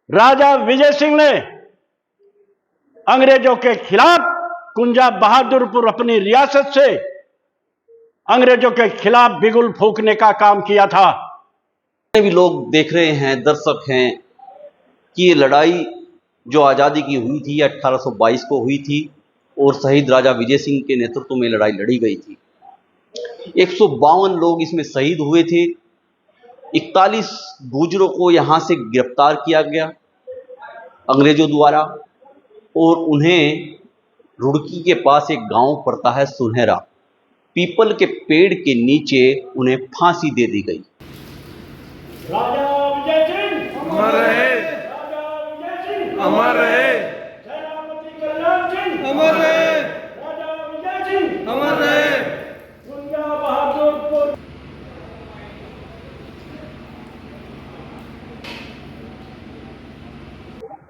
राजा विजय सिंह ने अंग्रेजों के खिलाफ कुंजा बहादुरपुर अपनी रियासत से अंग्रेजों के खिलाफ बिगुल फूंकने का काम किया था। भी लोग देख रहे हैं, दर्शक हैं कि ये लड़ाई जो आज़ादी की हुई थी 1822 को हुई थी और शहीद राजा विजय सिंह के नेतृत्व में लड़ाई लड़ी गई थी। 152 लोग इसमें शहीद हुए थे। 41 गुर्जरों को यहाँ से गिरफ्तार किया गया अंग्रेजों द्वारा और उन्हें रुड़की के पास एक गांव पड़ता है सुनहरा, पीपल के पेड़ के नीचे उन्हें फांसी दे दी गई। राजा विजय सिंह अमर रहे, अमर रहे, सेनापति कल्याण सिंह अमर रहे, राजा विजय सिंह अमर रहे। कुंजा बहादुरपुर।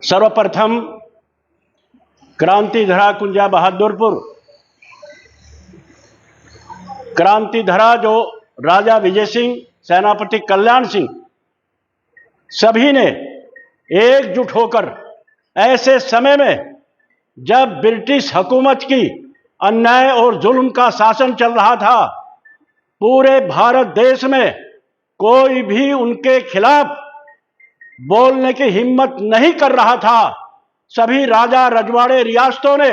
सर्वप्रथम क्रांतिधरा कुंजा बहादुरपुर, क्रांतिधरा जो राजा विजय सिंह, सेनापति कल्याण सिंह सभी ने एकजुट होकर ऐसे समय में जब ब्रिटिश हुकूमत की अन्याय और जुल्म का शासन चल रहा था, पूरे भारत देश में कोई भी उनके खिलाफ बोलने की हिम्मत नहीं कर रहा था। सभी राजा रजवाड़े रियासतों ने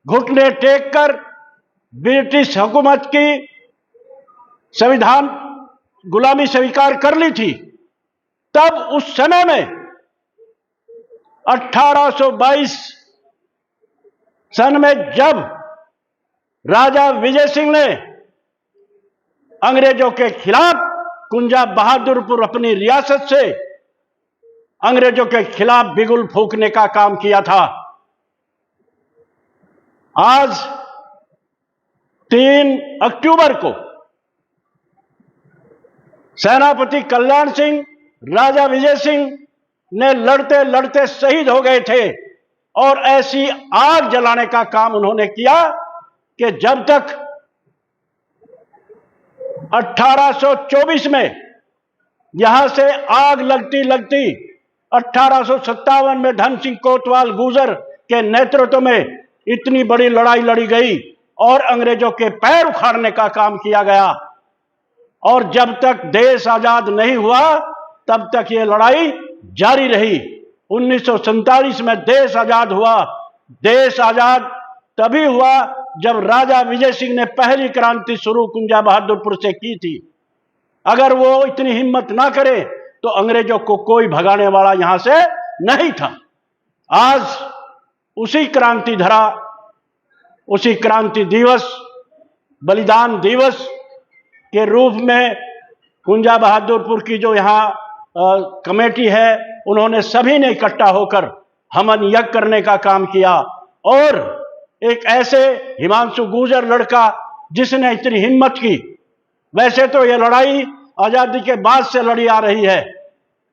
घुटने टेक कर ब्रिटिश हुकूमत की संविधान गुलामी स्वीकार कर ली थी। तब उस समय में 1822 सन में जब राजा विजय सिंह ने अंग्रेजों के खिलाफ कुंजा बहादुरपुर अपनी रियासत से अंग्रेजों के खिलाफ बिगुल फूंकने का काम किया था। आज 3 अक्टूबर को सेनापति कल्याण सिंह, राजा विजय सिंह ने लड़ते लड़ते शहीद हो गए थे और ऐसी आग जलाने का काम उन्होंने किया कि जब तक 1824 में यहां से आग लगती लगती 1857 में धन सिंह कोतवाल गुर्जर के नेतृत्व में इतनी बड़ी लड़ाई लड़ी गई और अंग्रेजों के पैर उखाड़ने का काम किया गया। और जब तक देश आजाद नहीं हुआ तब तक ये लड़ाई जारी रही। 1947 में देश आजाद हुआ। देश आजाद तभी हुआ जब राजा विजय सिंह ने पहली क्रांति शुरू कुंजा बहादुरपुर से की थी। अगर वो इतनी हिम्मत ना करे तो अंग्रेजों को कोई भगाने वाला यहां से नहीं था। आज उसी क्रांति धरा, उसी क्रांति दिवस, बलिदान दिवस के रूप में कुंजा बहादुरपुर की जो यहाँ कमेटी है, उन्होंने सभी ने इकट्ठा होकर हमन यज्ञ करने का काम किया। और एक ऐसे हिमांशु गुर्जर लड़का जिसने इतनी हिम्मत की, वैसे तो यह लड़ाई आजादी के बाद से लड़ी आ रही है।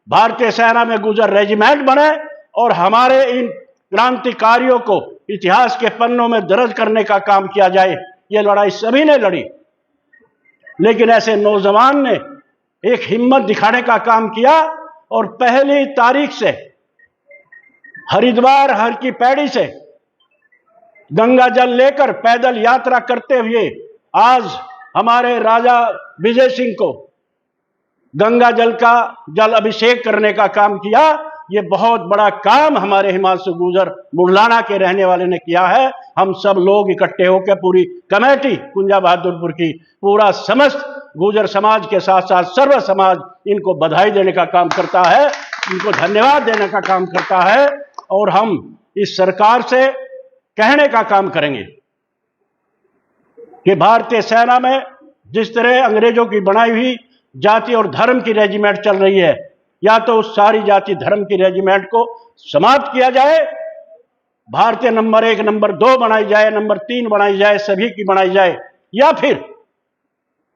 भारतीय सेना में गुर्जर रेजिमेंट बने और हमारे इन क्रांतिकारियों को इतिहास के पन्नों में दर्ज करने का काम किया जाए। यह लड़ाई सभी ने लड़ी, लेकिन ऐसे नौजवान ने एक हिम्मत दिखाने का काम किया और पहली तारीख से हरिद्वार हर की पैड़ी से गंगा जल लेकर पैदल यात्रा करते हुए आज हमारे राजा विजय सिंह को गंगा जल का जल अभिषेक करने का काम किया। ये बहुत बड़ा काम हमारे हिमांशु गुर्जर बुढ़लाना के रहने वाले ने किया है। हम सब लोग इकट्ठे होकर पूरी कमेटी कुंजा बहादुरपुर की, पूरा समस्त गुर्जर समाज के साथ साथ सर्व समाज इनको बधाई देने का काम करता है, इनको धन्यवाद देने का काम करता है। और हम इस सरकार से कहने का काम करेंगे कि भारतीय सेना में जिस तरह अंग्रेजों की बनाई हुई जाति और धर्म की रेजिमेंट चल रही है, या तो उस सारी जाति धर्म की रेजिमेंट को समाप्त किया जाए, भारतीय नंबर 1, नंबर 2 बनाई जाए, नंबर 3 बनाई जाए, सभी की बनाई जाए, या फिर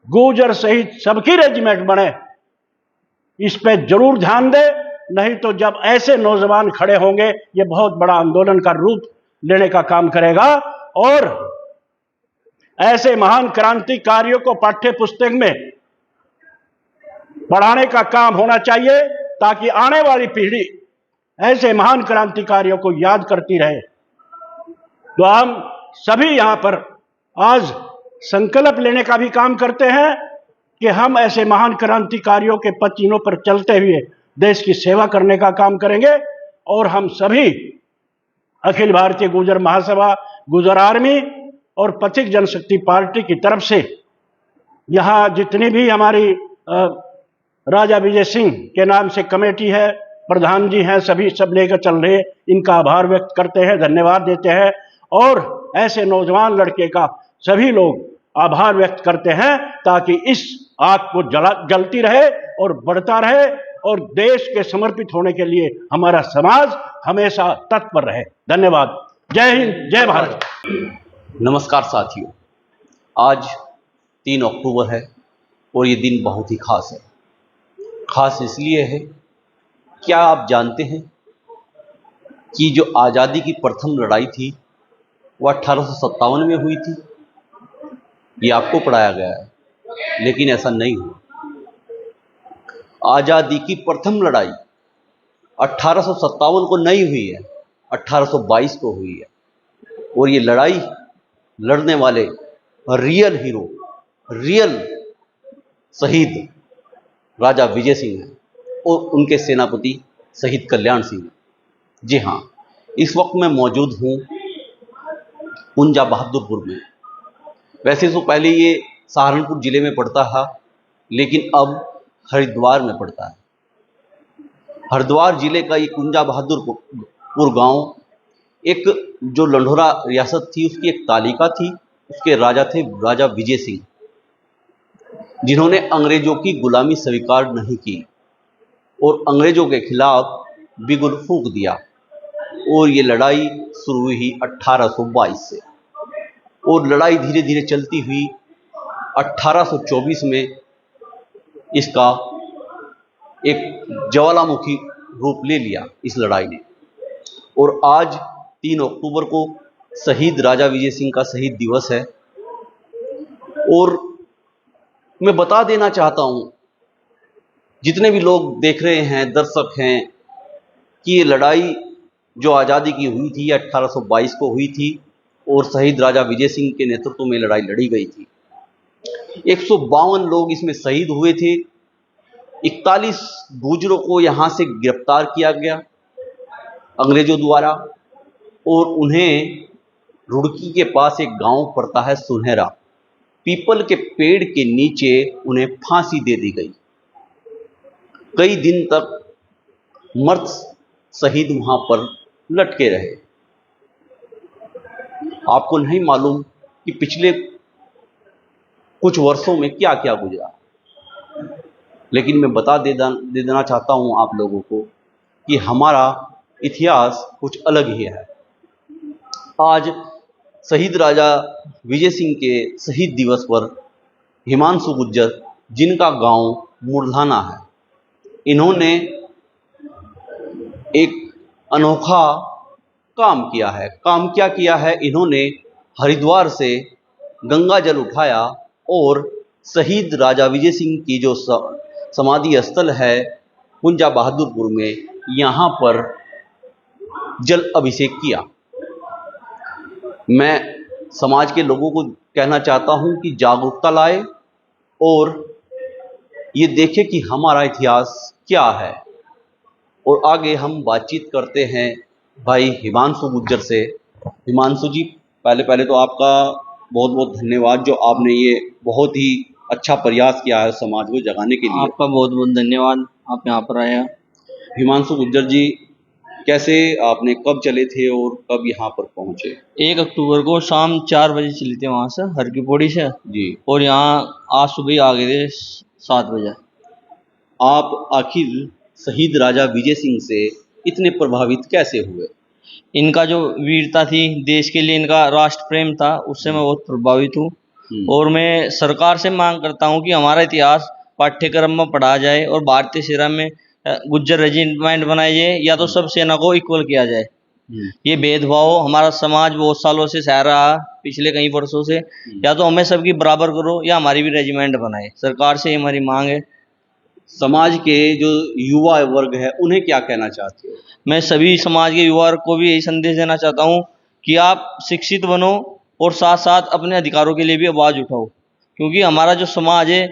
गुर्जर सहित सबकी रेजिमेंट बने। इस पे जरूर ध्यान दे, नहीं तो जब ऐसे नौजवान खड़े होंगे ये बहुत बड़ा आंदोलन का रूप लेने का काम करेगा। और ऐसे महान क्रांतिकारियों को पाठ्य पुस्तक में पढ़ाने का काम होना चाहिए ताकि आने वाली पीढ़ी ऐसे महान क्रांतिकारियों को याद करती रहे। तो हम सभी यहां पर आज संकल्प लेने का भी काम करते हैं कि हम ऐसे महान क्रांतिकारियों के पद चिन्हों पर चलते हुए देश की सेवा करने का काम करेंगे। और हम सभी अखिल भारतीय गुर्जर महासभा, गुर्जर आर्मी और पथिक जनशक्ति पार्टी की तरफ से यहाँ जितनी भी हमारी राजा विजय सिंह के नाम से कमेटी है, प्रधान जी हैं, सभी सब लेकर चल रहे, इनका आभार व्यक्त करते हैं, धन्यवाद देते हैं। और ऐसे नौजवान लड़के का सभी लोग आभार व्यक्त करते हैं ताकि इस आग को जलती रहे और बढ़ता रहे और देश के समर्पित होने के लिए हमारा समाज हमेशा तत्पर रहे। धन्यवाद। जय हिंद, जय भारत। नमस्कार साथियों, आज 3 अक्टूबर है और ये दिन बहुत ही खास है। खास इसलिए है, क्या आप जानते हैं कि जो आज़ादी की प्रथम लड़ाई थी वह 1857 में हुई थी? ये आपको पढ़ाया गया है, लेकिन ऐसा नहीं हुआ। आज़ादी की प्रथम लड़ाई 1857 को नहीं हुई है, 1822 को हुई है। और ये लड़ाई लड़ने वाले रियल हीरो, रियल शहीद राजा विजय सिंह हैं और उनके सेनापति शहीद कल्याण सिंह हैं। जी हाँ, इस वक्त मैं मौजूद हूँ कुंजा बहादुरपुर में। वैसे तो पहले ये सहारनपुर ज़िले में पड़ता था, लेकिन अब हरिद्वार में पड़ता है। हरिद्वार ज़िले का ये कुंजा बहादुरपुर गांव एक जो लंढोरा रियासत थी उसकी एक तालिका थी। उसके राजा थे राजा विजय सिंह, जिन्होंने अंग्रेजों की गुलामी स्वीकार नहीं की और अंग्रेजों के खिलाफ बिगुल फूंक दिया। और ये लड़ाई शुरू हुई 1822 से और लड़ाई धीरे धीरे चलती हुई 1824 में इसका एक ज्वालामुखी रूप ले लिया इस लड़ाई ने। और आज 3 अक्टूबर को शहीद राजा विजय सिंह का शहीद दिवस है। और मैं बता देना चाहता हूँ जितने भी लोग देख रहे हैं, दर्शक हैं, कि ये लड़ाई जो आज़ादी की हुई थी 1822 को हुई थी और शहीद राजा विजय सिंह के नेतृत्व में लड़ाई लड़ी गई थी। 152 लोग इसमें शहीद हुए थे। 41 गुर्जरों को यहाँ से गिरफ्तार किया गया अंग्रेजों द्वारा और उन्हें रुड़की के पास एक गांव पड़ता है सुनहरा, पीपल के पेड़ के नीचे उन्हें फांसी दे दी गई। कई दिन तक मर्द शहीद वहां पर लटके रहे। आपको नहीं मालूम कि पिछले कुछ वर्षों में क्या क्या गुजरा, लेकिन मैं बता देना चाहता हूं आप लोगों को कि हमारा इतिहास कुछ अलग ही है। आज शहीद राजा विजय सिंह के शहीद दिवस पर हिमांशु गुर्जर, जिनका गांव मुरधाना है, इन्होंने एक अनोखा काम किया है। काम क्या किया है? इन्होंने हरिद्वार से गंगा जल उठाया और शहीद राजा विजय सिंह की जो समाधि स्थल है कुंजा बहादुरपुर में, यहाँ पर जल अभिषेक किया। मैं समाज के लोगों को कहना चाहता हूँ कि जागरूकता लाए और ये देखें कि हमारा इतिहास क्या है। और आगे हम बातचीत करते हैं भाई हिमांशु गुर्जर से। हिमांशु जी, पहले तो आपका बहुत बहुत धन्यवाद, जो आपने ये बहुत ही अच्छा प्रयास किया है समाज को जगाने के लिए। आपका बहुत बहुत धन्यवाद, आप यहाँ पर आए। हिमांशु गुर्जर जी, कैसे आपने कब चले थे और कब यहाँ पर पहुँचे? 1 अक्टूबर को शाम 4 बजे चले थे वहाँ से, हर की पौड़ी से जी, और यहाँ आज सुबह आ गए थे 7 बजे। आप आखिर शहीद राजा विजय सिंह से इतने प्रभावित कैसे हुए? इनका जो वीरता थी, देश के लिए इनका राष्ट्र प्रेम था, उससे मैं बहुत प्रभावित हूँ। और मैं सरकार से मांग करता हूँ कि हमारा इतिहास पाठ्यक्रम में पढ़ाया जाए और भारतीय सेना में गुर्जर रेजिमेंट बनाए जाए, या तो सब सेना को इक्वल किया जाए। ये भेदभाव हमारा समाज बहुत सालों से सह रहा, पिछले कई वर्षों से। या तो हमें सबकी बराबर करो या हमारी भी रेजिमेंट बनाए। सरकार से हमारी मांग है। समाज के जो युवा वर्ग है उन्हें क्या कहना चाहते हो? मैं सभी समाज के युवा को भी यही संदेश देना चाहता हूँ कि आप शिक्षित बनो और साथ साथ अपने अधिकारों के लिए भी आवाज़ उठाओ, क्योंकि हमारा जो समाज है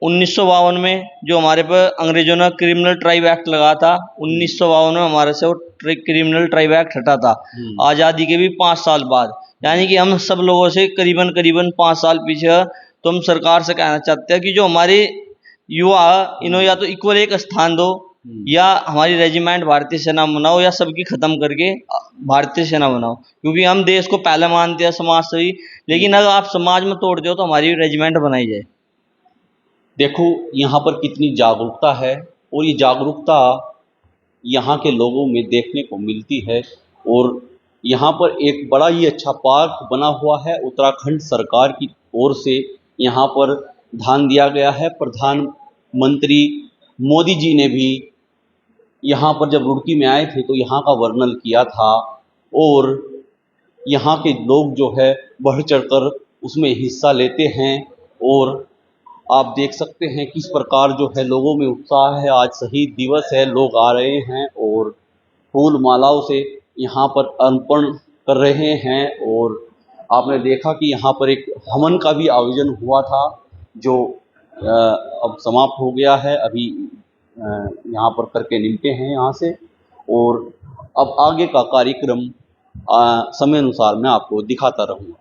1952 में जो हमारे पर अंग्रेजों ने क्रिमिनल ट्राइब एक्ट लगा था, 1952 में हमारे से वो क्रिमिनल ट्राइब एक्ट हटा था आज़ादी के भी 5 साल बाद। यानी कि हम सब लोगों से करीबन करीबन 5 साल पीछे है। तो हम सरकार से कहना चाहते हैं कि जो हमारे युवा इन्हों या तो इक्वल एक स्थान दो, या हमारी रेजिमेंट भारतीय सेना बनाओ, या सबकी खत्म करके भारतीय सेना बनाओ, क्योंकि हम देश को पहले मानते हैं समाज से ही। लेकिन अगर आप समाज में तोड़ दो तो हमारी रेजिमेंट बनाई जाए। देखो यहाँ पर कितनी जागरूकता है, और ये जागरूकता यहाँ के लोगों में देखने को मिलती है। और यहाँ पर एक बड़ा ही अच्छा पार्क बना हुआ है, उत्तराखंड सरकार की ओर से यहाँ पर ध्यान दिया गया है। प्रधानमंत्री मोदी जी ने भी यहाँ पर जब रुड़की में आए थे तो यहाँ का वर्णन किया था, और यहाँ के लोग जो है बढ़ चढ़कर उसमें हिस्सा लेते हैं। और आप देख सकते हैं किस प्रकार जो है लोगों में उत्साह है। आज शहीद दिवस है, लोग आ रहे हैं और फूल मालाओं से यहाँ पर अर्पण कर रहे हैं। और आपने देखा कि यहाँ पर एक हवन का भी आयोजन हुआ था, जो अब समाप्त हो गया है। अभी यहाँ पर करके निकलते हैं यहाँ से, और अब आगे का कार्यक्रम समय अनुसार मैं आपको दिखाता रहूँगा।